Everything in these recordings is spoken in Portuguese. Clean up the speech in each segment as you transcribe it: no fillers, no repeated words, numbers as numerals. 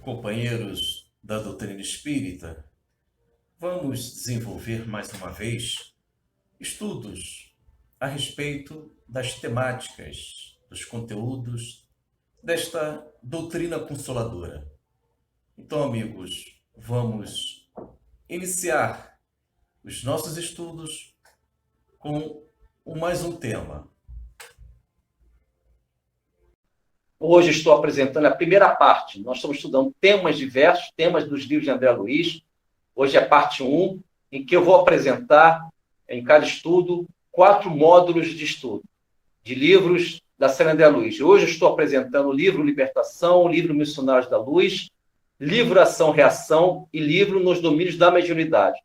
Companheiros da doutrina espírita, vamos desenvolver mais uma vez estudos a respeito das temáticas, dos conteúdos desta doutrina consoladora. Então, amigos, vamos iniciar os nossos estudos com mais um tema. Hoje estou apresentando a primeira parte. Nós estamos estudando temas diversos, temas dos livros de André Luiz. Hoje é a parte 1, em que eu vou apresentar, em cada estudo, 4 módulos de estudo, de livros da série André Luiz. Hoje eu estou apresentando o livro Libertação, o livro Missionários da Luz, livro Ação-Reação e livro Nos Domínios da Mediunidade.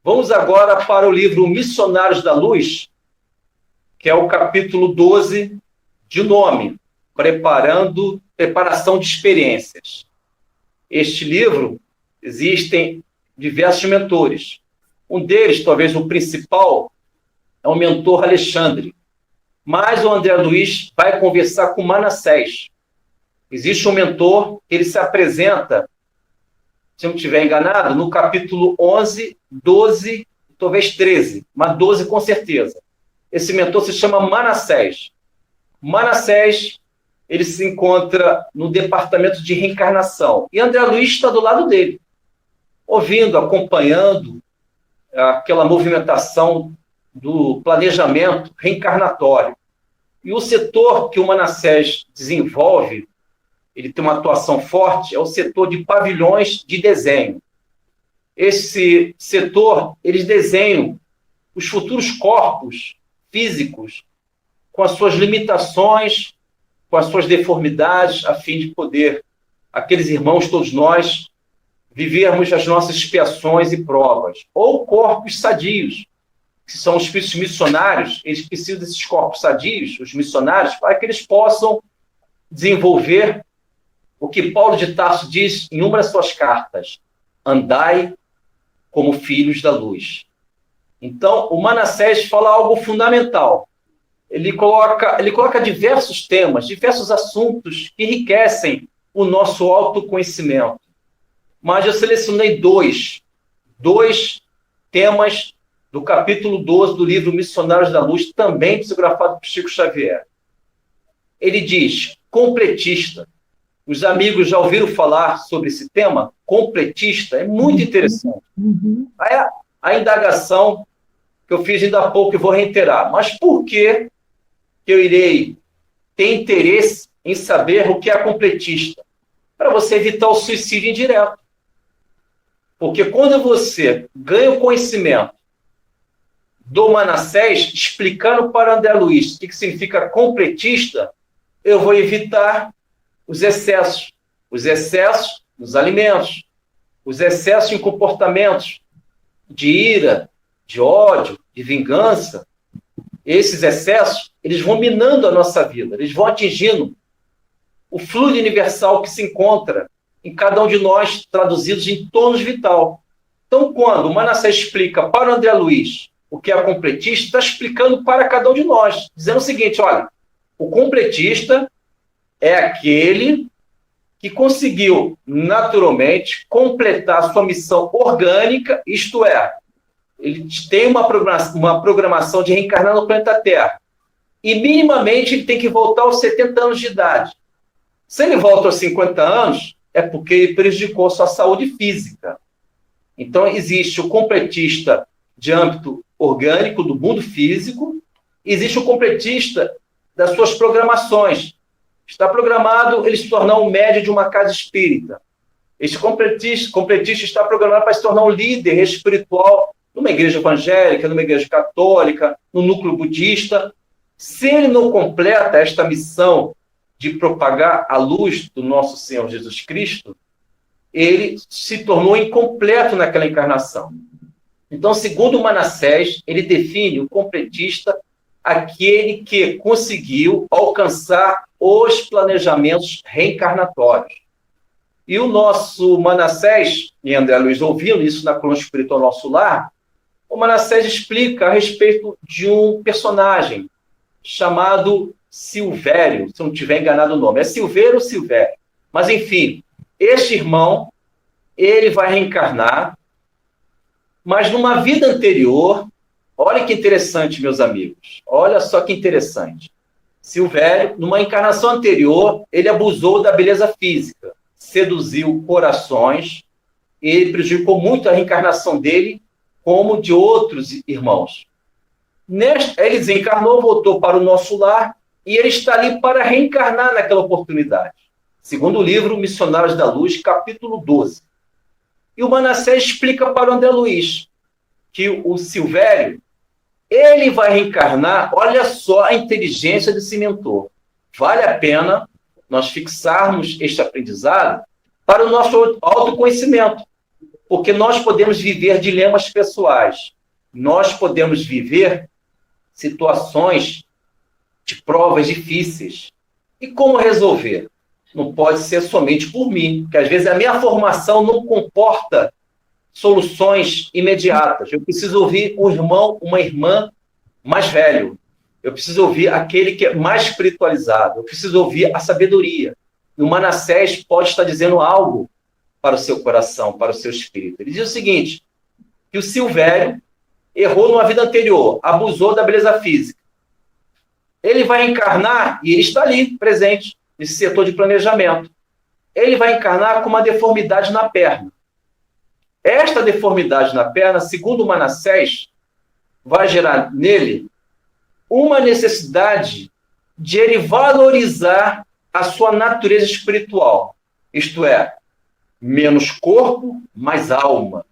Vamos agora para o livro Missionários da Luz, que é o capítulo 12, de nome Preparação de Experiências. Este livro, existem diversos mentores. Um deles, talvez o principal, é o mentor Alexandre. Mas o André Luiz vai conversar com Manassés. Existe um mentor, ele se apresenta, se eu não estiver enganado, no capítulo 11, 12, talvez 13, mas 12 com certeza. Esse mentor se chama Manassés. Manassés, ele se encontra no departamento de reencarnação. E André Luiz está do lado dele, ouvindo, acompanhando aquela movimentação do planejamento reencarnatório. E o setor que o Manassés desenvolve, ele tem uma atuação forte, é o setor de pavilhões de desenho. Esse setor, eles desenham os futuros corpos físicos com as suas limitações, com as suas deformidades, a fim de poder, aqueles irmãos, todos nós, vivermos as nossas expiações e provas. Ou corpos sadios, que são os espíritos missionários, eles precisam desses corpos sadios, os missionários, para que eles possam desenvolver o que Paulo de Tarso diz em uma das suas cartas: andai como filhos da luz. Então, o Manassés fala algo fundamental. Ele coloca diversos temas, diversos assuntos que enriquecem o nosso autoconhecimento. Mas eu selecionei dois temas do capítulo 12 do livro Missionários da Luz, também psicografado por Chico Xavier. Ele diz, completista. Os amigos já ouviram falar sobre esse tema? Completista, é muito interessante. Aí a indagação que eu fiz ainda há pouco e vou reiterar. Mas por que eu irei ter interesse em saber o que é completista? Para você evitar o suicídio indireto. Porque quando você ganha o conhecimento do Manassés, explicando para André Luiz o que significa completista, eu vou evitar os excessos. Os excessos nos alimentos, os excessos em comportamentos de ira, de ódio, de vingança. Esses excessos, eles vão minando a nossa vida, eles vão atingindo o fluido universal que se encontra em cada um de nós, traduzidos em tônus vital. Então, quando o Manassés explica para o André Luiz o que é completista, está explicando para cada um de nós, dizendo o seguinte, olha, o completista é aquele que conseguiu, naturalmente, completar a sua missão orgânica, isto é, ele tem uma programação de reencarnar no planeta Terra. E, minimamente, ele tem que voltar aos 70 anos de idade. Se ele volta aos 50 anos, é porque ele prejudicou sua saúde física. Então, existe o completista de âmbito orgânico, do mundo físico, existe o completista das suas programações. Está programado ele se tornar um médium de uma casa espírita. Esse completista está programado para se tornar um líder espiritual numa igreja evangélica, numa igreja católica, no núcleo budista. Se ele não completa esta missão de propagar a luz do nosso Senhor Jesus Cristo, ele se tornou incompleto naquela encarnação. Então, segundo Manassés, ele define o completista aquele que conseguiu alcançar os planejamentos reencarnatórios. E o nosso Manassés, e André Luiz ouvindo isso na coluna espiritual Nosso Lar, o Manassés explica a respeito de um personagem chamado Silvério, se eu não estiver enganado o nome. É Silveiro ou Silvério? Mas, enfim, este irmão, ele vai reencarnar, mas numa vida anterior, olha que interessante, meus amigos, olha só que interessante. Silvério, numa encarnação anterior, ele abusou da beleza física, seduziu corações, ele prejudicou muito a reencarnação dele, como de outros irmãos. Ele desencarnou, voltou para o nosso lar, e ele está ali para reencarnar naquela oportunidade. Segundo o livro Missionários da Luz, capítulo 12. E o Manassés explica para o André Luiz que o Silvério, ele vai reencarnar, olha só a inteligência desse mentor. Vale a pena nós fixarmos este aprendizado para o nosso autoconhecimento, porque nós podemos viver dilemas pessoais, nós podemos viver situações de provas difíceis. E como resolver? Não pode ser somente por mim, porque às vezes a minha formação não comporta soluções imediatas. Eu preciso ouvir um irmão, uma irmã mais velho. Eu preciso ouvir aquele que é mais espiritualizado. Eu preciso ouvir a sabedoria. E o Manassés pode estar dizendo algo para o seu coração, para o seu espírito. Ele diz o seguinte, que o Silvério errou numa vida anterior, abusou da beleza física. Ele vai encarnar, e ele está ali, presente, nesse setor de planejamento. Ele vai encarnar com uma deformidade na perna. Esta deformidade na perna, segundo o Manassés, vai gerar nele uma necessidade de ele valorizar a sua natureza espiritual. Isto é, menos corpo, mais alma.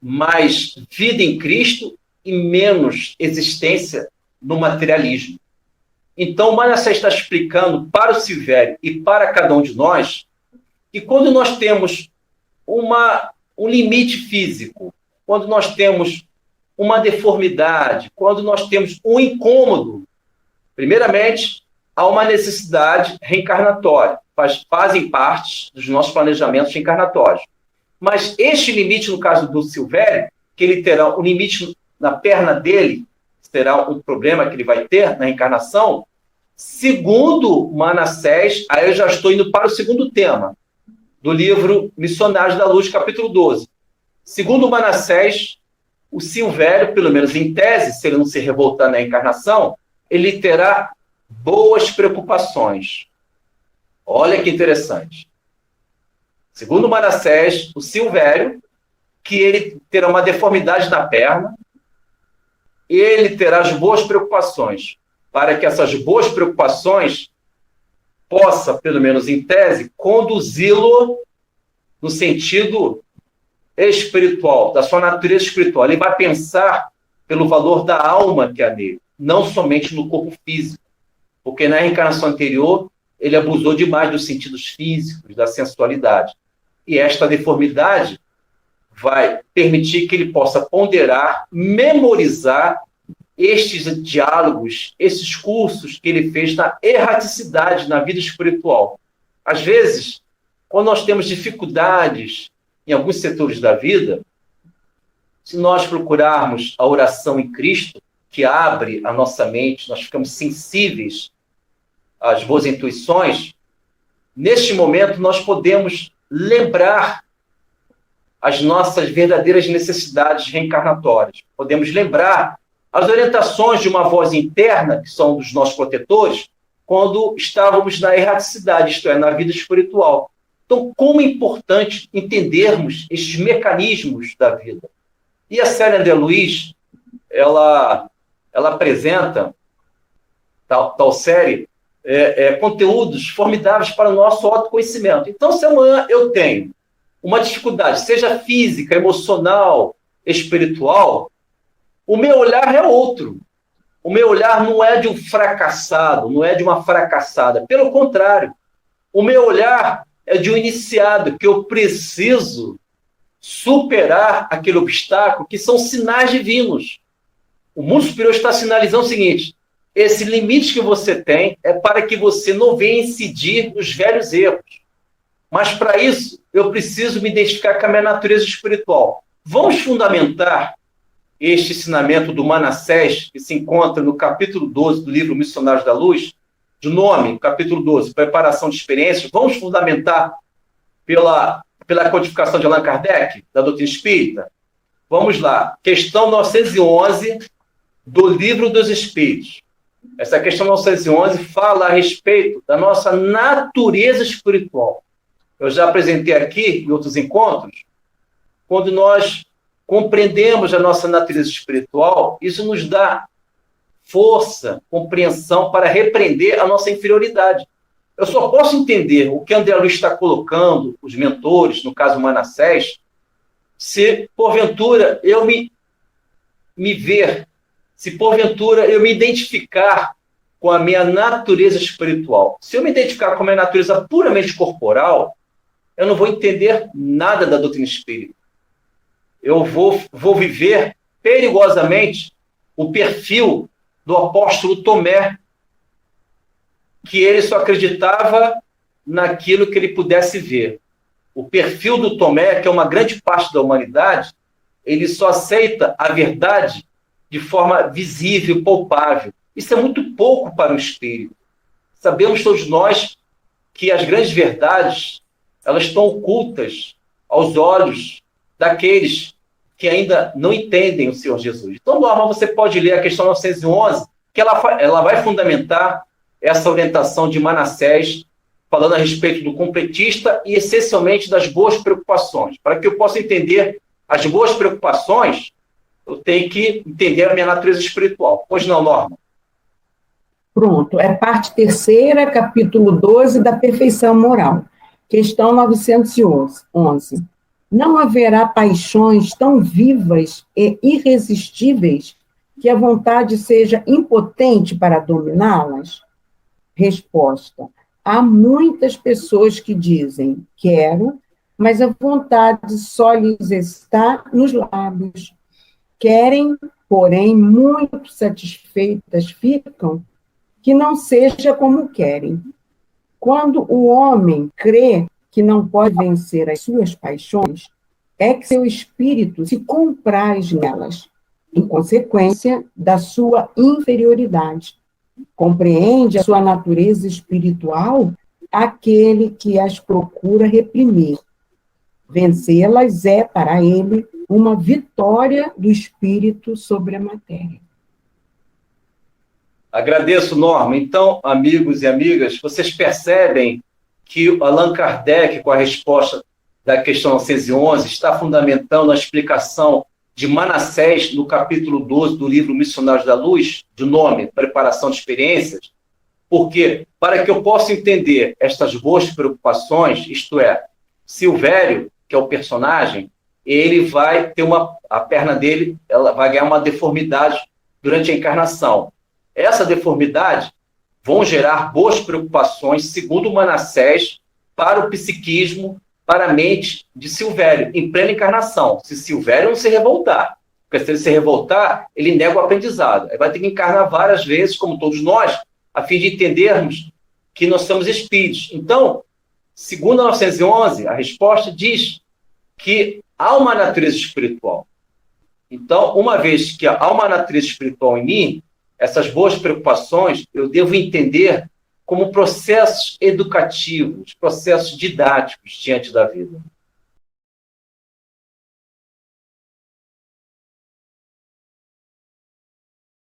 Mais vida em Cristo e menos existência no materialismo. Então, o Manassés está explicando para o Silvério e para cada um de nós que quando nós temos um limite físico, quando nós temos uma deformidade, quando nós temos um incômodo, primeiramente, há uma necessidade reencarnatória, fazem parte dos nossos planejamentos reencarnatórios. Mas este limite, no caso do Silvério, que ele terá um limite na perna dele, será um problema que ele vai ter na reencarnação, segundo Manassés, aí eu já estou indo para o segundo tema, do livro Missionários da Luz, capítulo 12. Segundo Manassés, o Silvério, pelo menos em tese, se ele não se revoltar na encarnação, ele terá boas preocupações. Olha que interessante. Segundo Manassés, o Silvério, que ele terá uma deformidade na perna, ele terá as boas preocupações, para que essas boas preocupações possa, pelo menos em tese, conduzi-lo no sentido espiritual, da sua natureza espiritual. Ele vai pensar pelo valor da alma que há nele, não somente no corpo físico, porque na reencarnação anterior ele abusou demais dos sentidos físicos, da sensualidade. E esta deformidade vai permitir que ele possa ponderar, memorizar estes diálogos, esses cursos que ele fez na erraticidade, na vida espiritual. Às vezes, quando nós temos dificuldades em alguns setores da vida, se nós procurarmos a oração em Cristo, que abre a nossa mente, nós ficamos sensíveis às boas intuições, neste momento nós podemos lembrar as nossas verdadeiras necessidades reencarnatórias. Podemos lembrar as orientações de uma voz interna, que são dos nossos protetores, quando estávamos na erraticidade, isto é, na vida espiritual. Então, como é importante entendermos estes mecanismos da vida. E a série André Luiz, ela apresenta, tal série, conteúdos formidáveis para o nosso autoconhecimento. Então, se amanhã eu tenho uma dificuldade, seja física, emocional, espiritual, o meu olhar é outro. O meu olhar não é de um fracassado, não é de uma fracassada. Pelo contrário, o meu olhar é de um iniciado, que eu preciso superar aquele obstáculo, que são sinais divinos. O mundo superior está sinalizando o seguinte: esse limite que você tem é para que você não venha incidir nos velhos erros. Mas, para isso, eu preciso me identificar com a minha natureza espiritual. Vamos fundamentar este ensinamento do Manassés, que se encontra no capítulo 12 do livro Missionários da Luz, de nome, capítulo 12, Preparação de Experiências. Vamos fundamentar pela codificação de Allan Kardec, da doutrina espírita? Vamos lá. Questão 911 do Livro dos Espíritos. Essa questão 911 fala a respeito da nossa natureza espiritual. Eu já apresentei aqui, em outros encontros, quando nós compreendemos a nossa natureza espiritual, isso nos dá força, compreensão para repreender a nossa inferioridade. Eu só posso entender o que André Luiz está colocando, os mentores, no caso Manassés, se porventura eu me ver, se porventura eu me identificar com a minha natureza espiritual. Se eu me identificar com a minha natureza puramente corporal, eu não vou entender nada da doutrina espírita. Eu vou viver perigosamente o perfil do apóstolo Tomé, que ele só acreditava naquilo que ele pudesse ver. O perfil do Tomé, que é uma grande parte da humanidade, ele só aceita a verdade de forma visível, palpável. Isso é muito pouco para o espírito. Sabemos todos nós que as grandes verdades, elas estão ocultas aos olhos daqueles que ainda não entendem o Senhor Jesus. Então, Norma, você pode ler a questão 911, que ela vai fundamentar essa orientação de Manassés, falando a respeito do completista e, essencialmente, das boas preocupações. Para que eu possa entender as boas preocupações, eu tenho que entender a minha natureza espiritual. Pois não, Norma? Pronto, é parte terceira, capítulo 12, da perfeição moral. Questão 911. Não haverá paixões tão vivas e irresistíveis que a vontade seja impotente para dominá-las? Resposta. Há muitas pessoas que dizem, quero, mas a vontade só lhes está nos lábios. Querem, porém, muito satisfeitas ficam, que não seja como querem. Quando o homem crê que não pode vencer as suas paixões, é que seu espírito se compraz nelas, em consequência da sua inferioridade. Compreende a sua natureza espiritual aquele que as procura reprimir. Vencê-las é, para ele, uma vitória do espírito sobre a matéria. Agradeço, Norma. Então, amigos e amigas, vocês percebem que Allan Kardec, com a resposta da questão 911, está fundamentando a explicação de Manassés no capítulo 12 do livro Missionários da Luz, de nome Preparação de Experiências, porque, para que eu possa entender estas boas preocupações, isto é, Silvério, que é o personagem, ele vai ter a perna dele, ela vai ganhar uma deformidade durante a encarnação. Essa deformidade vão gerar boas preocupações, segundo Manassés, para o psiquismo, para a mente de Silvério, em plena encarnação. Se Silvério não se revoltar, porque se ele se revoltar, ele nega o aprendizado. Aí vai ter que encarnar várias vezes, como todos nós, a fim de entendermos que nós somos espíritos. Então, segundo a 911, a resposta diz que há uma natureza espiritual. Então, uma vez que há uma natureza espiritual em mim, essas boas preocupações eu devo entender como processos educativos, processos didáticos diante da vida.